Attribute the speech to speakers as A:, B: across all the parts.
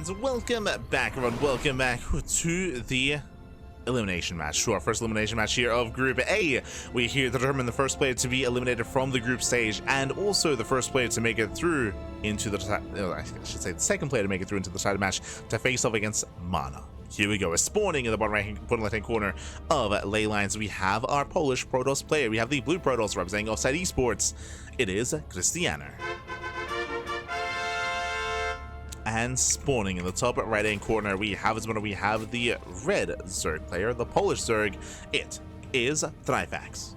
A: And welcome back, everyone. Welcome back to the elimination match, to our first elimination match here of Group A. We're here to determine the first player to be eliminated from the group stage, and also the first player to make it through into the, I should say the second player to make it through into the title match to face off against Mana. Here we go. We're spawning in the bottom left-hand corner of ley lines. We have our Polish Protoss player. We have the blue Protoss representing Offside Esports. It is Krystianer. And spawning in the top right-hand corner, we have the red Zerg player, the Polish Zerg. It is Trifax.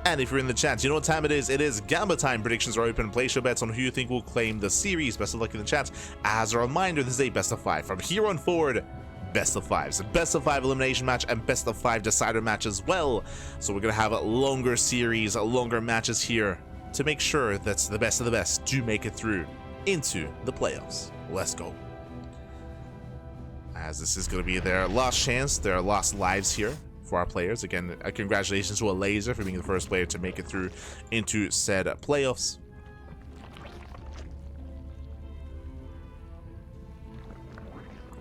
A: And if you're in the chat, you know what time it is. It is Gamba time. Predictions are open. Place your bets on who you think will claim the series. Best of luck in the chat. As a reminder, this is a best of 5. From here on forward, best of 5s. A best of 5 elimination match and best of 5 decider match as well. So we're going to have a longer series, longer matches here, to make sure that the best of the best do make it through into the playoffs. Let's go. As this is going to be their last chance, their last lives here for our players. Again, congratulations to a Laser for being the first player to make it through into said playoffs.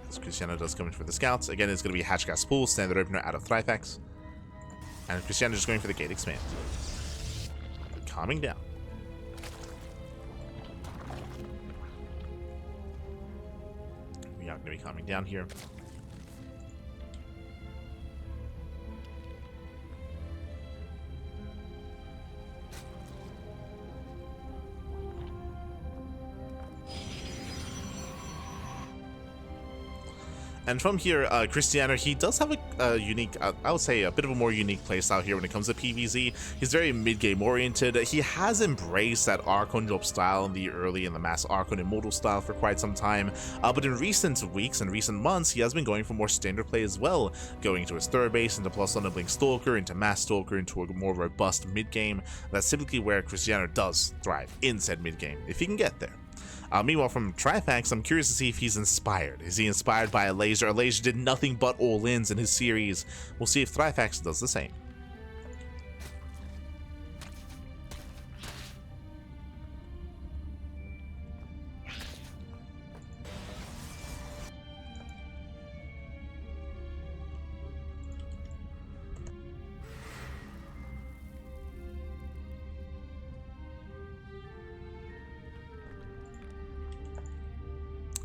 A: As Krystianer does come in for the scouts. Again, it's going to be Hatchgas Pool, standard opener out of Trifax. And Krystianer just going for the gate expand. Calming down. We are going to be calming down here. And from here, Krystianer, he does have a unique, I would say a bit of a more unique playstyle here when it comes to PvZ. He's very mid-game oriented. He has embraced that Archon drop style in the early and the mass Archon Immortal style for quite some time. But in recent weeks and recent months, he has been going for more standard play as well, going to his third base, into plus Blink Stalker, into Mass Stalker, into a more robust mid-game. That's typically where Krystianer does thrive, in said mid-game, if he can get there. Meanwhile, from Trifax, I'm curious to see if he's inspired. Is he inspired by a Laser? A Laser did nothing but all-ins in his series. We'll see if Trifax does the same.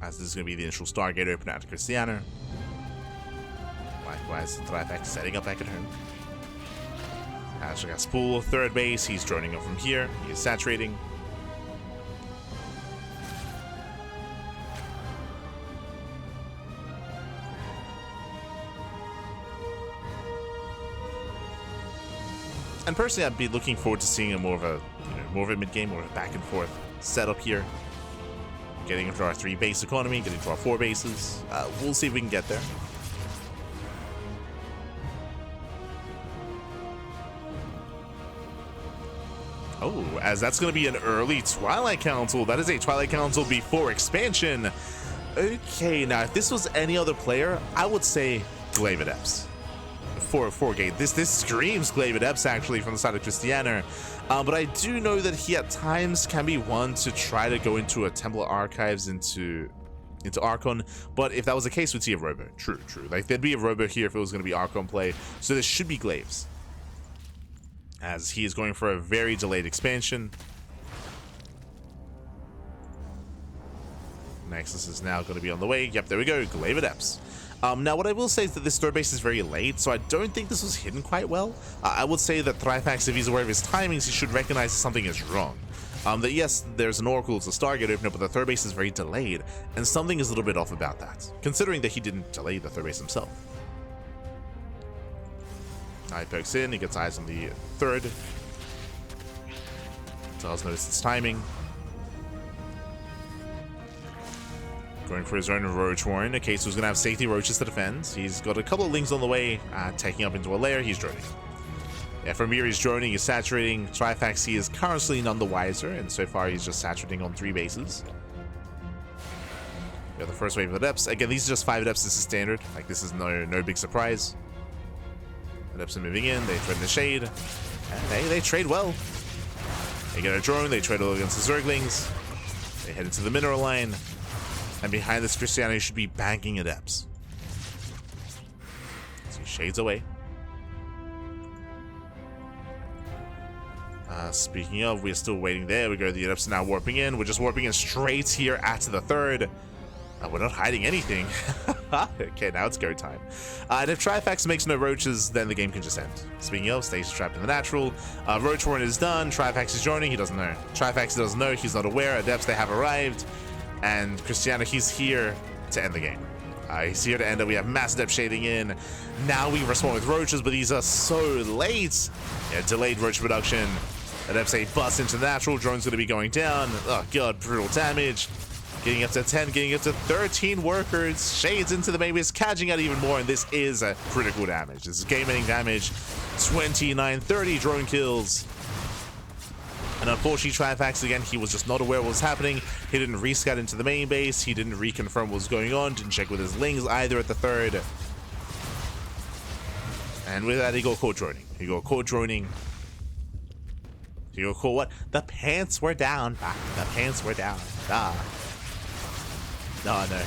A: As this is going to be the initial Stargate open out to Krystianer. Likewise, Trifax setting up back at home. Hatchgas Pool, third base. He's droning up from here. He is saturating. And personally, I'd be looking forward to seeing more of a mid-game, more of a back and forth setup here. Getting into our 3 base economy, getting to our 4 bases. We'll see if we can get there. Oh, as that's going to be an early Twilight Council. That is a Twilight Council before expansion. Okay, now if this was any other player, I would say Glaive Adepts. For gate. This screams Glaive Adepts actually from the side of Krystianer. But I do know that he at times can be one to try to go into a Temple Archives into Archon. But if that was the case, we'd see a Robo. True. Like there'd be a Robo here if it was going to be Archon play. So there should be Glaives. As he is going for a very delayed expansion. Nexus is now going to be on the way. Yep, there we go. Glaive Adepts. Now, what I will say is that this third base is very late, so I don't think this was hidden quite well. I would say that Trifax, if he's aware of his timings, he should recognize that something is wrong. That yes, there's an Oracle, it's a Stargate opener, but the third base is very delayed, and something is a little bit off about that, considering that he didn't delay the third base himself. He pokes in, he gets eyes on the third. Does notice its timing. Going for his own Roach Warren. Okay, so he's going to have safety Roaches to defend. He's got a couple of Lings on the way, taking up into a lair. He's droning. Yeah, from here he's droning, he's saturating. Trifax, he is currently none the wiser, and so far he's just saturating on 3 bases. We got the first wave of Adepts. Again, these are just 5 Adepts. This is standard. Like, this is no big surprise. Adepts are moving in. They threaten the shade. And they trade well. They get a drone. They trade all against the Zerglings. They head into the mineral line. And behind this, Krystianer should be banking adepts. So he shades away. Speaking of, we're still waiting there. We go, the adepts are now warping in. We're just warping in straight here at the third. We're not hiding anything. Okay, now it's go time. And if Trifax makes no roaches, then the game can just end. Speaking of, stays trapped in the natural. Roach Warren is done. Trifax is joining. He doesn't know. Trifax doesn't know. He's not aware. Adepts, they have arrived. And Krystianer, he's here to end the game. He's here to end it. We have mass adept shading in. Now we respond with roaches, but these are so late. Yeah, delayed roach production. Adepts, they bust into the natural. Drone's going to be going down. Oh, God, brutal damage. Getting up to 10, getting up to 13 workers. Shades into the main base, catching out even more, and this is a critical damage. This is game-ending damage. 29-30 drone kills. And unfortunately, Trifax, again, he was just not aware of what was happening. He didn't rescout into the main base. He didn't reconfirm what was going on. Didn't check with his lings either at the third. And with that, he got caught droning. He got caught droning. He got caught what? The pants were down. The pants were down. Oh, no.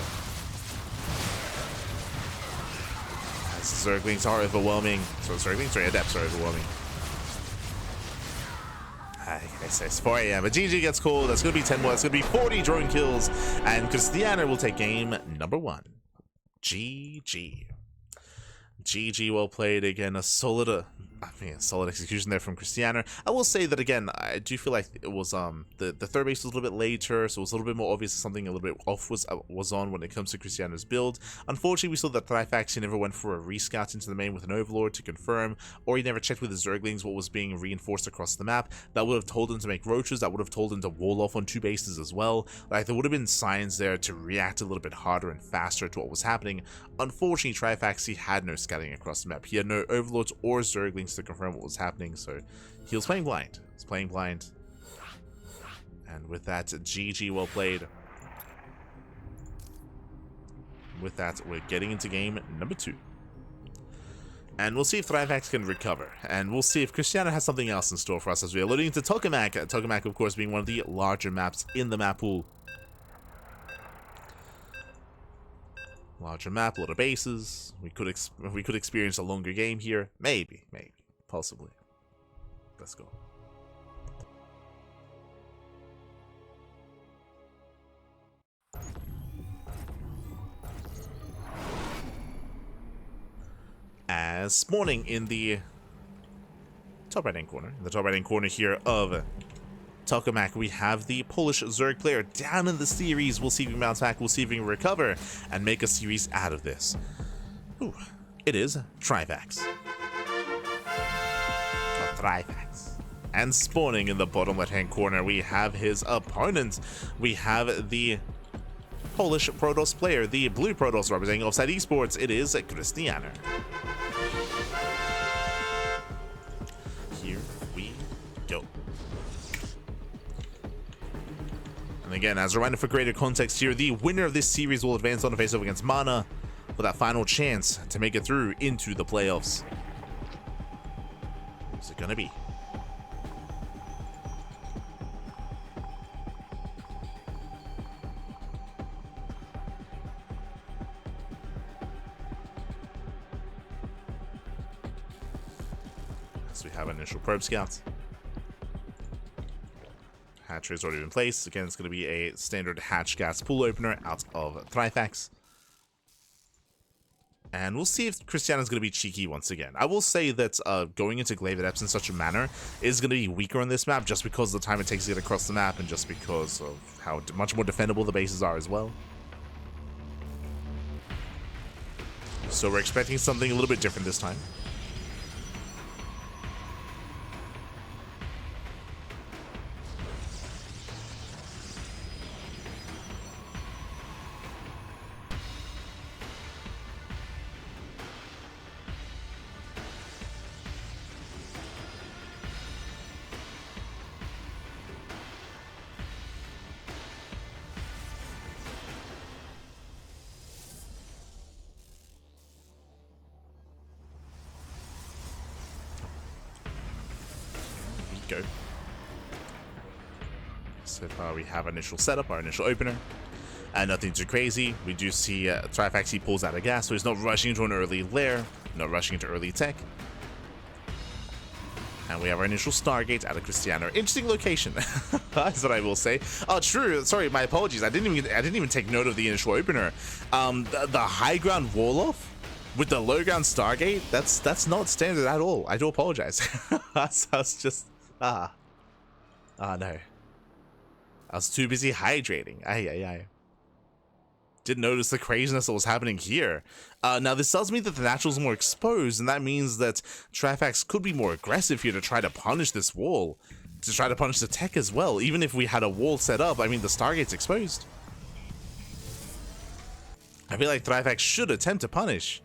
A: Zerglings are overwhelming. So Zerglings or Adepts are overwhelming. Okay, so it's 4 AM. A GG gets called. That's going to be 10 more. That's going to be 40 drone kills. And Krystianer will take game number 1. GG. GG, well played. Again, a solid solid execution there from Krystianer. I will say that, again, I do feel like it was the third base was a little bit later, so it was a little bit more obvious that something a little bit off was on when it comes to Krystianer's build. Unfortunately, we saw that Trifax, he never went for a rescout into the main with an Overlord to confirm, or he never checked with his Zerglings what was being reinforced across the map. That would have told him to make roaches. That would have told him to wall off on 2 bases as well. Like, there would have been signs there to react a little bit harder and faster to what was happening. Unfortunately, Trifax, he had no scouting across the map. He had no Overlords or Zerglings to confirm what was happening, so he was playing blind. He was playing blind. And with that, GG, well played. With that, we're getting into game number 2. And we'll see if Trifax can recover. And we'll see if Krystianer has something else in store for us as we are loading into Tokamak. Tokamak, of course, being one of the larger maps in the map pool. Larger map, a lot of bases. We could experience a longer game here. Maybe, possibly. Let's go. As spawning in the top right-hand corner, here of Tokamak, we have the Polish Zerg player down in the series. We'll see if he can bounce back. We'll see if he can recover and make a series out of this. Ooh, it is Trifax. Trifax. And spawning in the bottom left-hand corner, we have his opponent. We have the Polish Protoss player, the blue Protoss representing Offside Esports. It is Krystianer. Here we go. And again, as a reminder for greater context here, the winner of this series will advance on a face-off against Mana for that final chance to make it through into the playoffs. What's it gonna be? So we have initial probe scouts. Hatchery has already been placed. Again, it's going to be a standard hatch gas pool opener out of Trifax. And we'll see if Krystianer is going to be cheeky once again. I will say that going into Glaive Adepts in such a manner is going to be weaker on this map just because of the time it takes to get across the map and just because of how much more defendable the bases are as well. So we're expecting something a little bit different this time. Go. So far we have our initial setup, our initial opener. And nothing too crazy. We do see Trifax, he pulls out of gas, so he's not rushing into an early lair, not rushing into early tech. And we have our initial Stargate out of Krystianer. Interesting location. That's what I will say. Oh, true. Sorry, my apologies. I didn't even take note of the initial opener. The high ground wall off with the low ground Stargate. That's not standard at all. I do apologize. I was just no. I was too busy hydrating. Ay. Didn't notice the craziness that was happening here. Now, this tells me that the natural's more exposed, and that means that Trifax could be more aggressive here to try to punish this wall, to try to punish the tech as well. Even if we had a wall set up, I mean, the Stargate's exposed. I feel like Trifax should attempt to punish.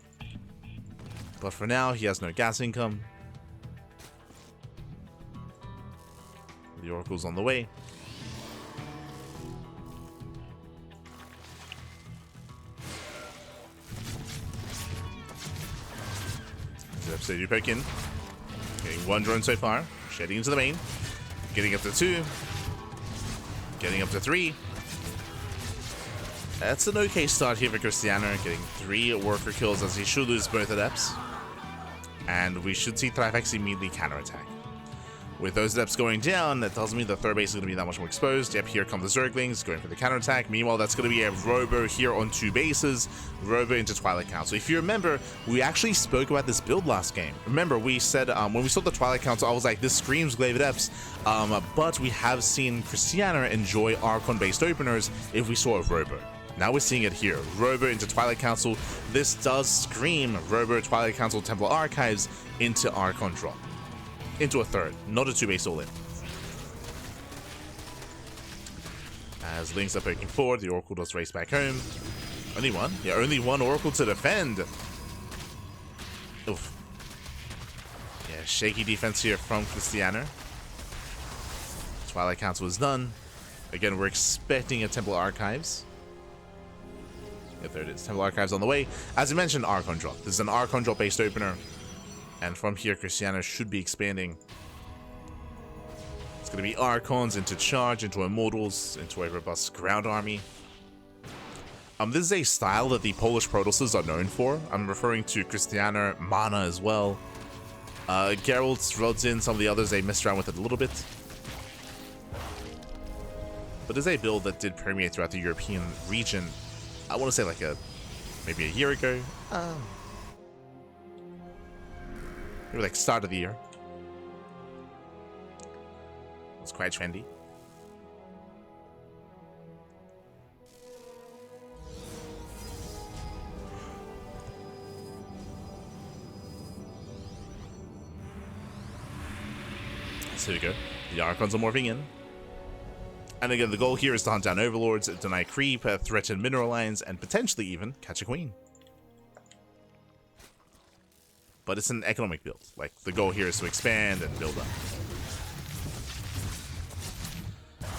A: But for now, he has no gas income. The Oracle's on the way. So you poke in, getting one drone so far, shedding into the main, getting up to 2, getting up to 3. That's an okay start here for Krystianer, getting 3 worker kills as he should lose both adepts. And we should see Trifax immediately counterattack. With those adepts going down, that tells me the third base is going to be that much more exposed. Yep, here come the Zerglings going for the counterattack. Meanwhile, that's going to be a Robo here on 2 bases. Robo into Twilight Council. If you remember, we actually spoke about this build last game. Remember, we said when we saw the Twilight Council, I was like, this screams Glaive Adepts. But we have seen Krystianer enjoy Archon-based openers if we saw a Robo. Now we're seeing it here. Robo into Twilight Council. This does scream Robo, Twilight Council, Templar Archives into Archon drop. Into a third, not a 2-base all-in. As Lynx are poking forward, the Oracle does race back home. Only one? Yeah, only one Oracle to defend. Oof. Yeah, shaky defense here from Krystianer. Twilight Council is done. Again, we're expecting a Temple Archives. Yep, there it is. Temple Archives on the way. As I mentioned, Archon drop. This is an Archon drop based opener. And from here, Krystianer should be expanding. It's going to be Archons into Charge, into Immortals, into a robust ground army. This is a style that the Polish Protosses are known for. I'm referring to Krystianer, Mana as well. Geralt, Rodzin, some of the others, they messed around with it a little bit. But it's a build that did permeate throughout the European region. I want to say like maybe a year ago. Maybe like start of the year. It's quite trendy. So here we go. The Archons are morphing in. And again, the goal here is to hunt down Overlords, deny creep, threaten mineral lines, and potentially even catch a queen. But it's an economic build. Like, the goal here is to expand and build up.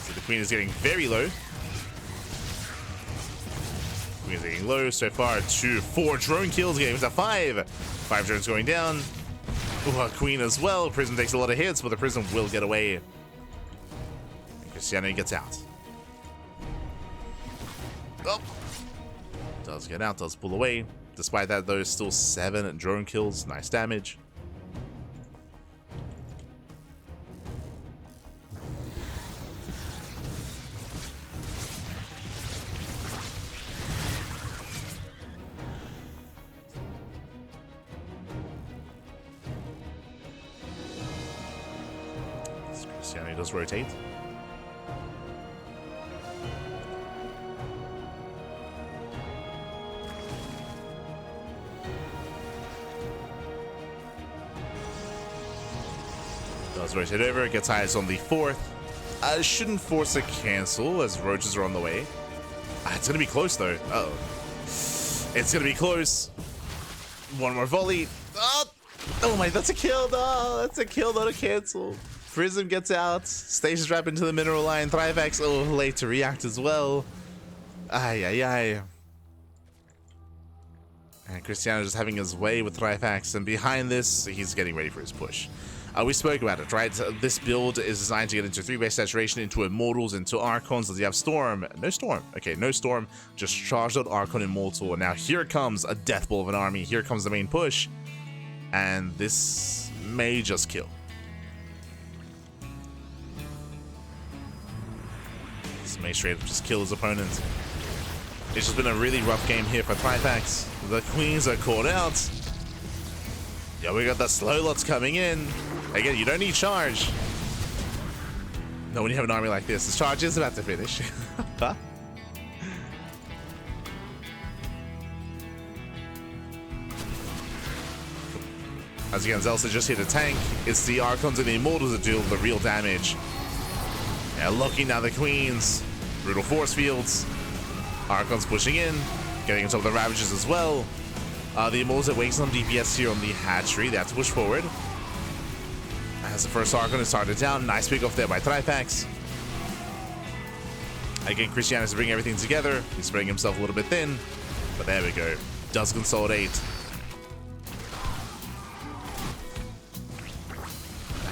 A: So the queen is getting very low. Queen is getting low so far. 4 drone kills, getting to 5. 5 drones going down. Ooh, queen as well. Prism takes a lot of hits, but the Prism will get away. And Krystianer gets out. Oh! Does get out, does pull away. Despite that, though, still 7 drone kills. Nice damage. Krystianer does rotate. Does rotate over, gets eyes on the 4th. Shouldn't force a cancel as roaches are on the way. It's gonna be close though. Uh oh. It's gonna be close. One more volley. Oh my, that's a kill. No, that's a kill, not a cancel. Prism gets out. Stations wrap into the mineral line. Trifax, late to react as well. And Krystianer just having his way with Trifax, and behind this, he's getting ready for his push. We spoke about it, right? This build is designed to get into 3-base saturation, into Immortals, into Archons. Does he have Storm? No Storm. Okay, no Storm. Just charged out Archon Immortal. And now here comes a death blow of an army. Here comes the main push. And this may just kill. This may straight up just kill his opponent. It's just been a really rough game here for Trifax. The Queens are caught out. Yeah, we got the slow lots coming in. Again, you don't need charge. No, when you have an army like this, the charge is about to finish. As again, Zelsa just hit a tank. It's the Archons and the Immortals that deal the real damage. Yeah, looking now the Queens. Brutal force fields. Archons pushing in, getting on top of the Ravagers as well. The Immortals that wakes on DPS here on the hatchery. They have to push forward. As the first Archon is started down. Nice pick off there by Trifax. Again, Krystianer has to bring everything together. He's spreading himself a little bit thin. But there we go. Does consolidate.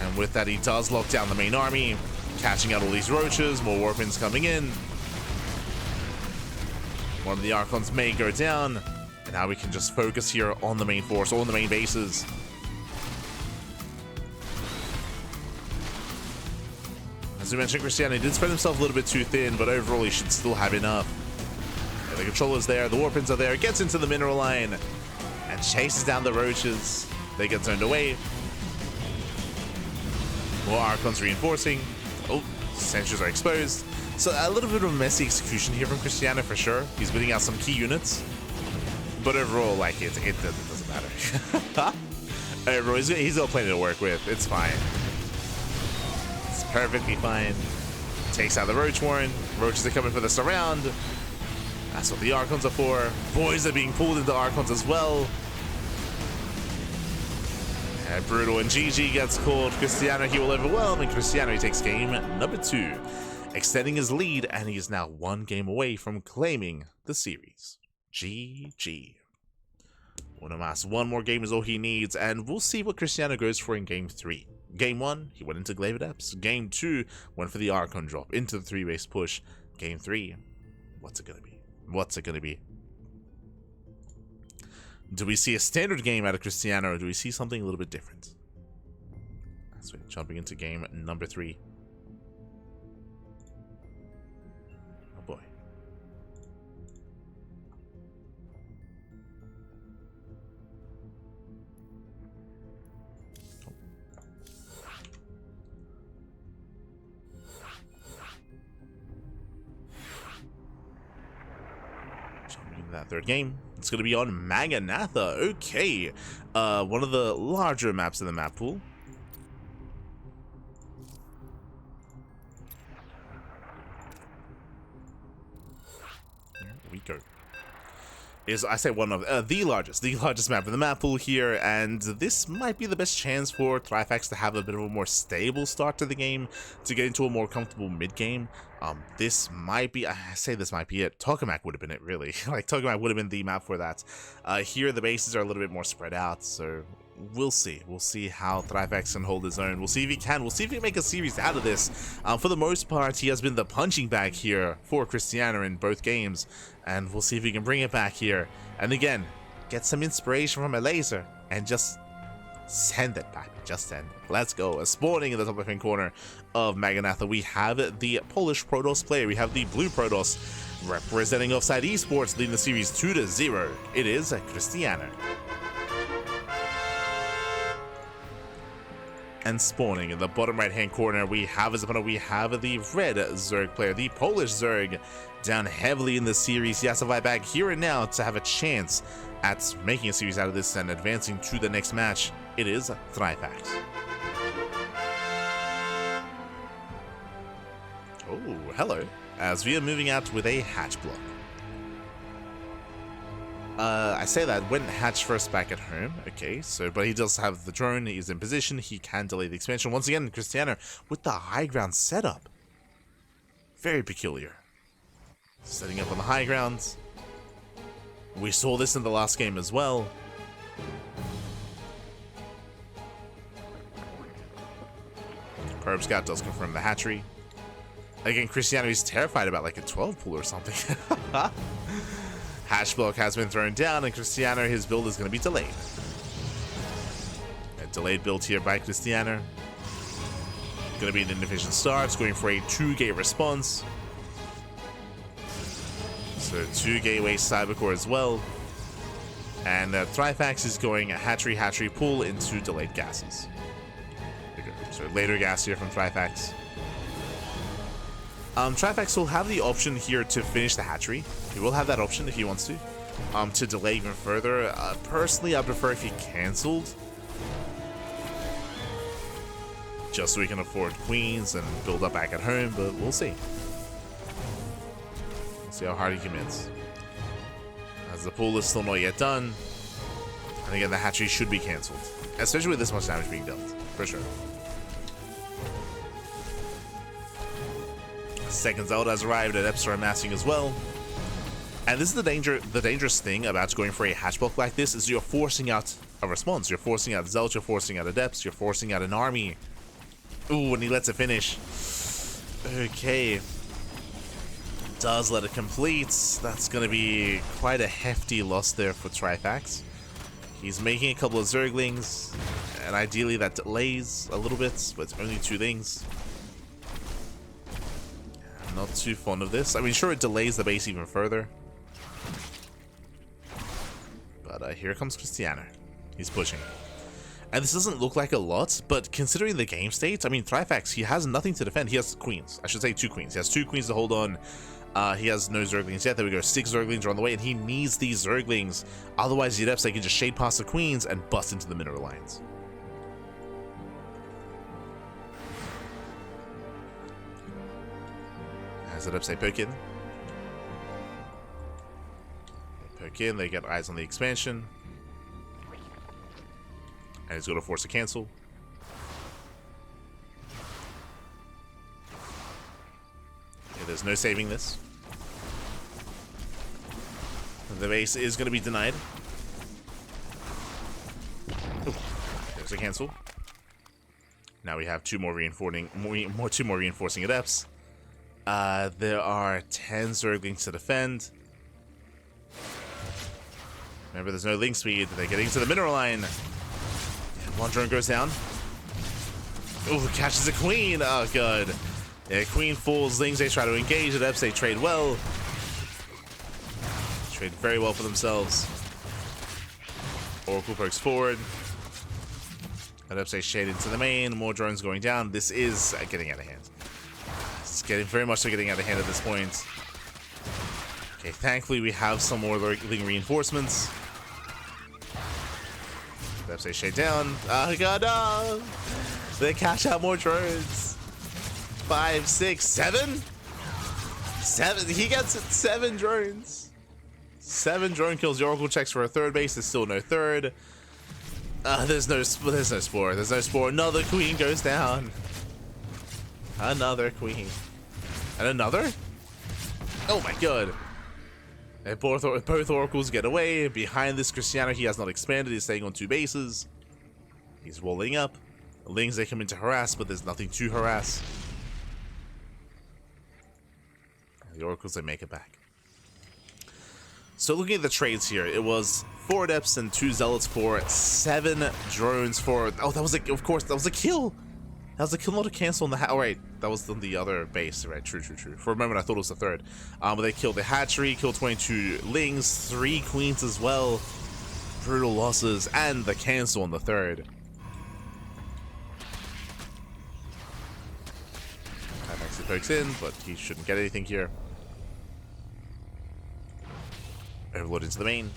A: And with that, he does lock down the main army. Catching out all these roaches. More Warpins coming in. One of the Archons may go down. And now we can just focus here on the main force, on the main bases. As we mentioned, Krystianer did spread himself a little bit too thin, but overall he should still have enough. Yeah, the controller's there, the Warpins are there, gets into the mineral line, and chases down the roaches. They get turned away. More Archons reinforcing. Oh, sentries are exposed. So a little bit of a messy execution here from Krystianer for sure. He's putting out some key units. But overall, like, it doesn't matter. Overall, he's got plenty to work with. It's fine. It's perfectly fine. Takes out the Roach Warren. Roaches are coming for the surround. That's what the Archons are for. Voids are being pulled into Archons as well. And Brutal and GG gets called. Krystianer, he will overwhelm, and Krystianer, he takes game number 2. Extending his lead, and he is now 1 game away from claiming the series. GG. Unamas, 1 more game is all he needs, and we'll see what Krystianer goes for in game 3. Game 1, he went into Glaive Adepts. Game 2, went for the Archon drop into the 3-base push. Game 3, what's it gonna be? What's it gonna be? Do we see a standard game out of Krystianer, or do we see something a little bit different? That's right, jumping into game number 3. Oh boy. That third game, it's going to be on Maganatha. Okay, one of the larger maps in the map pool. Here we go. I say one of the largest map in the map pool here, and this might be the best chance for Trifax to have a bit of a more stable start to the game, to get into a more comfortable mid game. This might be, I say this might be it. Tokamak would have been it, really. Like, Tokamak would have been the map for that. Here, the bases are a little bit more spread out, so we'll see. We'll see how Trifax can hold his own. We'll see if he can. We'll see if he can make a series out of this. For the most part, he has been the punching bag here for Krystianer in both games, and we'll see if he can bring it back here. And again, get some inspiration from a laser, and just send it back. Just send it. Let's go. Spawning in the top left-hand corner of Maganatha, we have the Polish Protoss player. We have the blue Protoss representing Offside Esports, leading the series 2-0. It is Krystianer. And spawning in the bottom right-hand corner, we have as opponent, we have the red Zerg player, the Polish Zerg, down heavily in the series. He has to fight back here and now to have a chance at making a series out of this and advancing to the next match. It is Trifax. Oh, hello. As we are moving out with a hatch block. I say that when hatch first back at home. Okay, so but he does have the drone. He's in position. He can delay the expansion. Once again, Krystianer with the high ground setup. Very peculiar. Setting up on the high grounds. We saw this in the last game as well. Herb Scout does confirm the hatchery. Again, Krystianer is terrified about like a 12 pool or something. Hatch block has been thrown down, and Krystianer, his build is going to be delayed. A delayed build here by Krystianer. Going to be an inefficient start. It's going for a 2-gate response. So 2 gateway Cybercore as well. And Trifax is going a hatchery pool into delayed gases. So later gas here from Trifax. Trifax will have the option here to finish the hatchery. He will have that option if he wants to delay even further. Personally, I prefer if he cancelled. Just so we can afford queens and build up back at home, but we'll see. We'll see how hard he commits. As the pool is still not yet done. And again, the hatchery should be cancelled. Especially with this much damage being dealt, for sure. Second Zelda has arrived, Adepts are amassing as well. And this is the dangerous thing about going for a hatch block like this is you're forcing out a response. You're forcing out Zelda, you're forcing out Adepts, you're forcing out an army. Ooh, and he lets it finish. Okay. Does let it complete. That's going to be quite a hefty loss there for Trifax. He's making a couple of Zerglings, and ideally that delays a little bit, but it's only 2 things. I'm not too fond of this. I mean, sure, it delays the base even further. But here comes Krystianer. He's pushing. And this doesn't look like a lot, but considering the game state, I mean, Trifax, he has nothing to defend. He has queens. I should say 2 queens. He has 2 queens to hold on. He has no Zerglings yet. There we go. 6 Zerglings are on the way, and he needs these Zerglings. Otherwise, the Adepts, they can just shade past the queens and bust into the mineral lines. As Adepts, they poke in. They poke in. They get eyes on the expansion. And he's going to force a cancel. Okay, there's no saving this. The base is going to be denied. Ooh, there's a cancel. Now we have 2 more reinforcing Adepts. There are 10 Zerglings to defend. Remember, there's no link speed. They're getting to the mineral line. 1 drone goes down. Ooh, catches a queen. Oh, good. Yeah, queen falls. Lings, they try to engage. Adepts, they trade well. Trade very well for themselves. Oracle pokes forward. Adepts, they shade into the main. More drones going down. This is getting out of hand. It's getting very much so getting out of hand at this point. Okay, thankfully we have some more lurking reinforcements. Adepts, they shade down. Oh god, no! They cash out more drones. 5, 6, 7? 7. He gets it. 7 drones. 7 drone kills. The Oracle checks for a 3rd base. There's still no 3rd. There's no spore. There's no spore. Another queen goes down. Another queen. And another? Oh my god. And both Oracles get away. Behind this, Krystianer, he has not expanded. He's staying on 2 bases. He's rolling up. The Lings, they come in to harass, but there's nothing to harass. And the Oracles, they make it back. So looking at the trades here, it was 4 Adepts and 2 Zealots for 7 drones for... Oh, that was a... Of course, that was a kill! That was a kill, not a cancel on the... Oh, right. That was on the other base. Right, true. For a moment, I thought it was the 3rd. But they killed the hatchery, killed 22 Lings, 3 queens as well. Brutal losses, and the cancel on the 3rd. Trifax pokes in, but he shouldn't get anything here. Overlord into the main.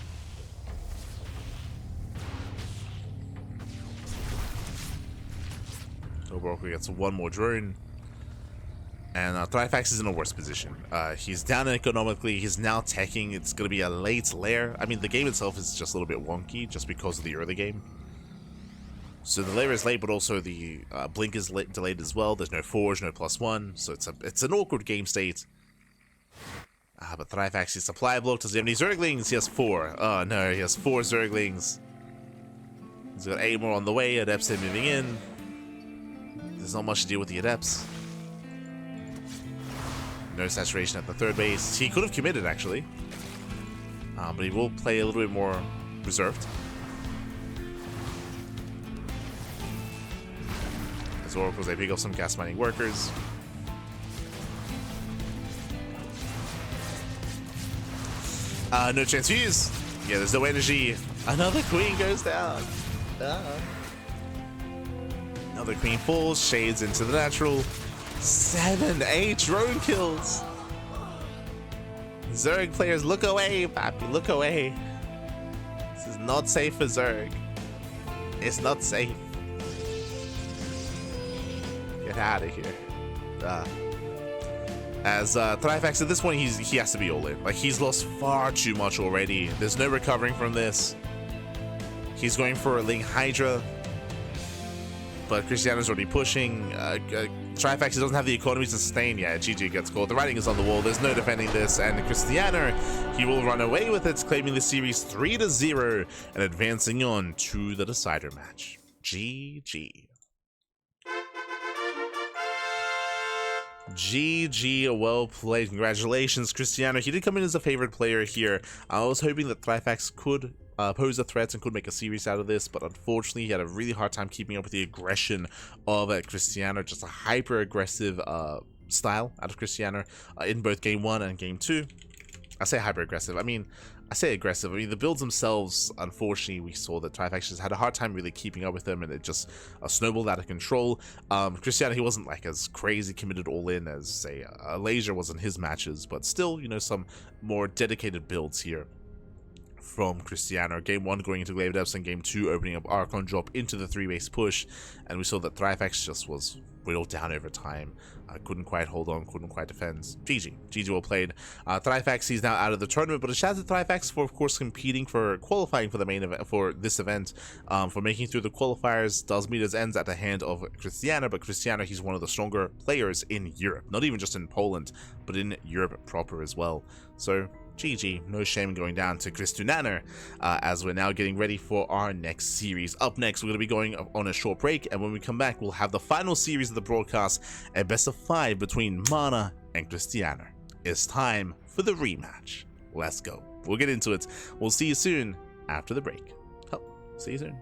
A: Oracle gets 1 more drone. And Trifax is in a worse position. He's down economically. He's now teching. It's going to be a late lair. I mean, the game itself is just a little bit wonky just because of the early game. So the lair is late, but also the blink is delayed as well. There's no forge, no +1. So it's an awkward game state. But Trifax, his supply block. Does he have any Zerglings? He has 4. Oh no, he has 4 Zerglings. He's got 8 more on the way. Adepts are moving in. there's not much to deal with the Adepts. No saturation at the third base. He could have committed, actually. But he will play a little bit more reserved. As Oracles, they pick up some gas mining workers. No transfuse. Yeah, there's no energy. Another queen goes down. Another queen falls. Shades into the natural. 7, 8 drone kills. Zerg players, look away, papi, look away. This is not safe for Zerg. It's not safe. Get out of here. As Trifax, at this point, he has to be all in. Like, he's lost far too much already. There's no recovering from this. He's going for a Ling Hydra. But Krystianer's already pushing. Trifax doesn't have the economy to sustain. Yeah, GG gets called. The writing is on the wall. There's no defending this. And Krystianer, he will run away with it, claiming the series 3-0 and advancing on to the decider match. GG. GG, well played. Congratulations, Krystianer. He did come in as a favorite player here. I was hoping that Trifax could pose a threat and could make a series out of this, but unfortunately he had a really hard time keeping up with the aggression of Krystianer. Just a hyper aggressive style out of Krystianer in both game 1 and game 2. I say hyper aggressive, I say aggressive. The builds themselves, unfortunately, we saw that Trifax just had a hard time really keeping up with them, and it just snowballed out of control. Krystianer, he wasn't like as crazy committed all in as, say, Laser was in his matches, but still, some more dedicated builds here from Krystianer. Game 1 going into Glaive Depths, and game 2 opening up Archon drop into the 3-base push, and we saw that Trifax just was whittled down over time. Couldn't quite hold on, couldn't quite defend. GG well played. Trifax, he's now out of the tournament, but a shout out to Trifax for, of course, competing for qualifying for the main event, for this event, for making through the qualifiers. Does meet his ends at the hand of Krystianer, but Krystianer, he's one of the stronger players in Europe, not even just in Poland, but in Europe proper as well. So GG, no shame going down to Krystianer, as we're now getting ready for our next series. Up next, we're going to be going on a short break, and when we come back, we'll have the final series of the broadcast, a best of 5 between Mana and Krystianer. It's time for the rematch. Let's go. We'll get into it. We'll see you soon after the break. Oh, see you soon.